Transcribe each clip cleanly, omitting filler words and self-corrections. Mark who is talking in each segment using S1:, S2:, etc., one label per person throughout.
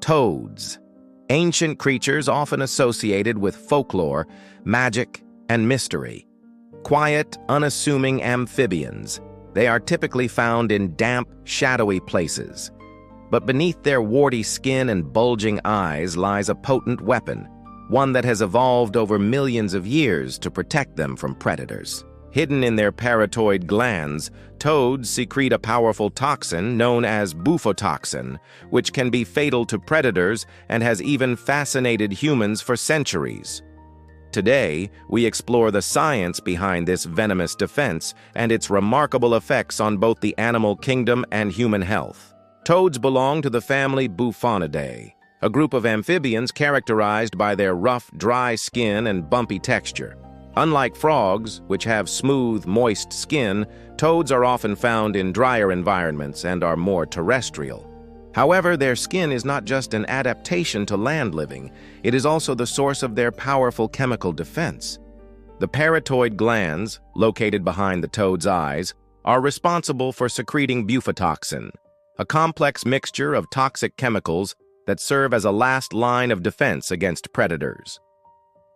S1: Toads. Ancient creatures often associated with folklore, magic, and mystery. Quiet, unassuming amphibians, they are typically found in damp, shadowy places. But beneath their warty skin and bulging eyes lies a potent weapon, one that has evolved over millions of years to protect them from predators. Hidden in their parotoid glands, toads secrete a powerful toxin known as Bufotoxin, which can be fatal to predators and has even fascinated humans for centuries. Today, we explore the science behind this venomous defense and its remarkable effects on both the animal kingdom and human health. Toads belong to the family Bufotenine, a group of amphibians characterized by their rough, dry skin and bumpy texture. Unlike frogs, which have smooth, moist skin, toads are often found in drier environments and are more terrestrial. However, their skin is not just an adaptation to land living, it is also the source of their powerful chemical defense. The parotoid glands, located behind the toad's eyes, are responsible for secreting Bufotoxin, a complex mixture of toxic chemicals that serve as a last line of defense against predators.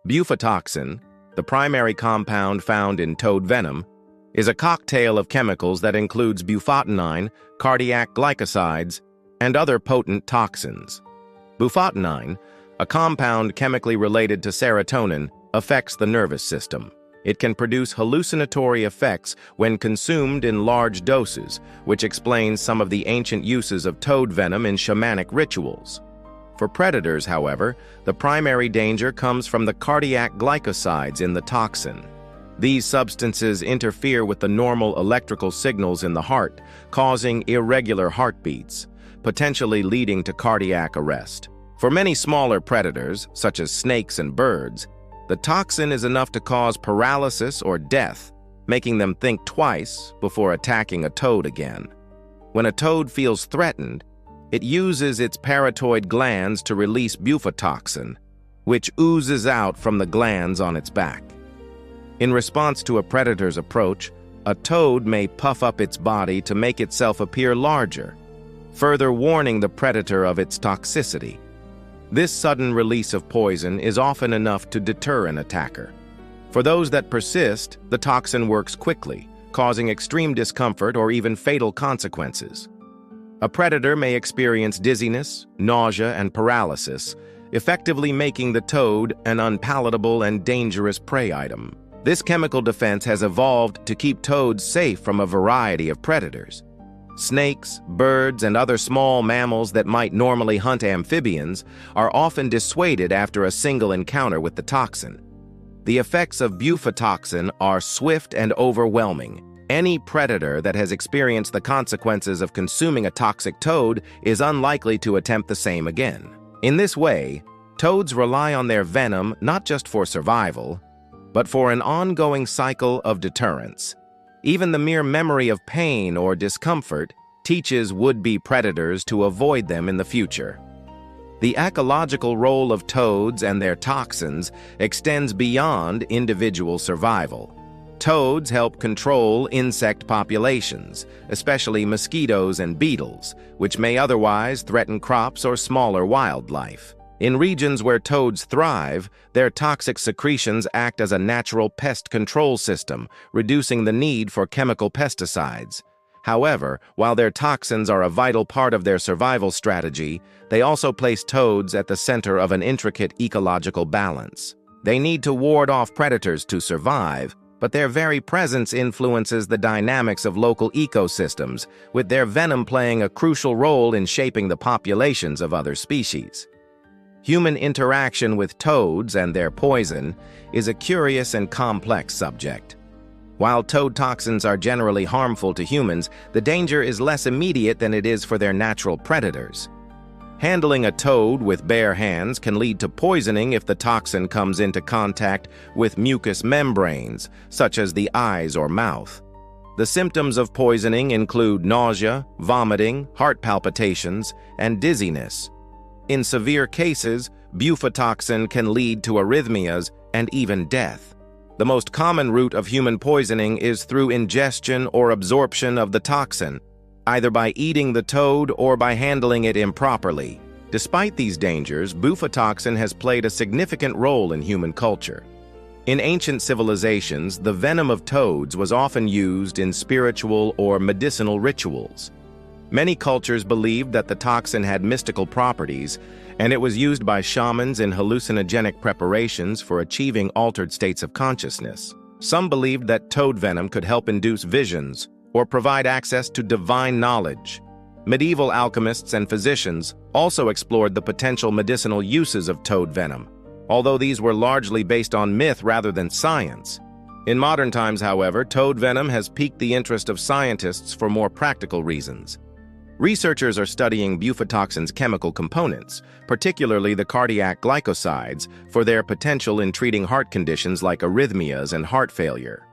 S1: Bufotoxin, the primary compound found in toad venom, is a cocktail of chemicals that includes bufotenine, cardiac glycosides, and other potent toxins. Bufotenine, a compound chemically related to serotonin, affects the nervous system. It can produce hallucinatory effects when consumed in large doses, which explains some of the ancient uses of toad venom in shamanic rituals. For predators, however, the primary danger comes from the cardiac glycosides in the toxin. These substances interfere with the normal electrical signals in the heart, causing irregular heartbeats, potentially leading to cardiac arrest. For many smaller predators, such as snakes and birds, the toxin is enough to cause paralysis or death, making them think twice before attacking a toad again. When a toad feels threatened, it uses its parotoid glands to release Bufotoxin, which oozes out from the glands on its back. In response to a predator's approach, a toad may puff up its body to make itself appear larger, further warning the predator of its toxicity. This sudden release of poison is often enough to deter an attacker. For those that persist, the toxin works quickly, causing extreme discomfort or even fatal consequences. A predator may experience dizziness, nausea, and paralysis, effectively making the toad an unpalatable and dangerous prey item. This chemical defense has evolved to keep toads safe from a variety of predators. Snakes, birds, and other small mammals that might normally hunt amphibians are often dissuaded after a single encounter with the toxin. The effects of Bufotoxin are swift and overwhelming. Any predator that has experienced the consequences of consuming a toxic toad is unlikely to attempt the same again. In this way, toads rely on their venom not just for survival, but for an ongoing cycle of deterrence. Even the mere memory of pain or discomfort teaches would-be predators to avoid them in the future. The ecological role of toads and their toxins extends beyond individual survival. Toads help control insect populations, especially mosquitoes and beetles, which may otherwise threaten crops or smaller wildlife. In regions where toads thrive, their toxic secretions act as a natural pest control system, reducing the need for chemical pesticides. However, while their toxins are a vital part of their survival strategy, they also place toads at the center of an intricate ecological balance. They need to ward off predators to survive, but their very presence influences the dynamics of local ecosystems, with their venom playing a crucial role in shaping the populations of other species. Human interaction with toads and their poison is a curious and complex subject. While toad toxins are generally harmful to humans, the danger is less immediate than it is for their natural predators. Handling a toad with bare hands can lead to poisoning if the toxin comes into contact with mucous membranes, such as the eyes or mouth. The symptoms of poisoning include nausea, vomiting, heart palpitations, and dizziness. In severe cases, Bufotoxin can lead to arrhythmias and even death. The most common route of human poisoning is through ingestion or absorption of the toxin, either by eating the toad or by handling it improperly, Despite these dangers, Bufotoxin has played a significant role in human culture. In ancient civilizations, the venom of toads was often used in spiritual or medicinal rituals. Many cultures believed that the toxin had mystical properties, and it was used by shamans in hallucinogenic preparations for achieving altered states of consciousness. Some believed that toad venom could help induce visions or provide access to divine knowledge. Medieval alchemists and physicians also explored the potential medicinal uses of toad venom, although these were largely based on myth rather than science. In modern times, however, toad venom has piqued the interest of scientists for more practical reasons. Researchers are studying Bufotoxin's chemical components, particularly the cardiac glycosides, for their potential in treating heart conditions like arrhythmias and heart failure.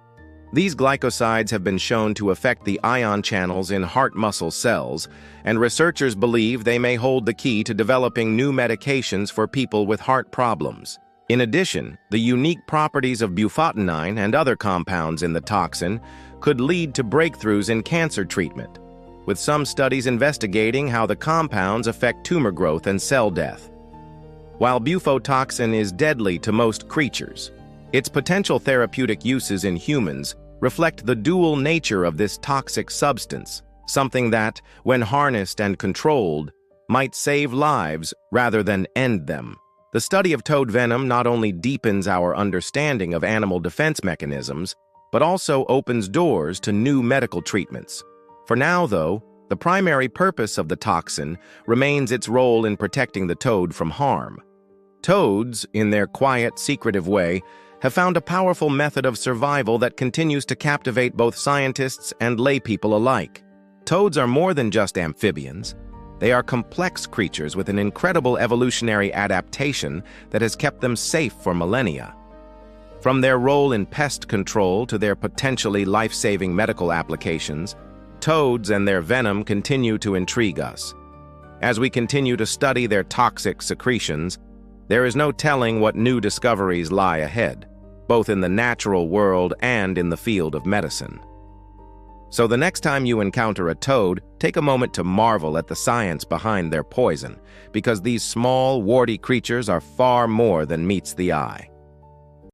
S1: These glycosides have been shown to affect the ion channels in heart muscle cells, and researchers believe they may hold the key to developing new medications for people with heart problems. In addition, the unique properties of Bufotenine and other compounds in the toxin could lead to breakthroughs in cancer treatment, with some studies investigating how the compounds affect tumor growth and cell death. While Bufotoxin is deadly to most creatures, its potential therapeutic uses in humans reflect the dual nature of this toxic substance, something that, when harnessed and controlled, might save lives rather than end them. The study of toad venom not only deepens our understanding of animal defense mechanisms, but also opens doors to new medical treatments. For now, though, the primary purpose of the toxin remains its role in protecting the toad from harm. Toads, in their quiet, secretive way, have found a powerful method of survival that continues to captivate both scientists and laypeople alike. Toads are more than just amphibians. They are complex creatures with an incredible evolutionary adaptation that has kept them safe for millennia. From their role in pest control to their potentially life-saving medical applications, toads and their venom continue to intrigue us. As we continue to study their toxic secretions, there is no telling what new discoveries lie ahead, both in the natural world and in the field of medicine. So the next time you encounter a toad, take a moment to marvel at the science behind their poison, because these small, warty creatures are far more than meets the eye.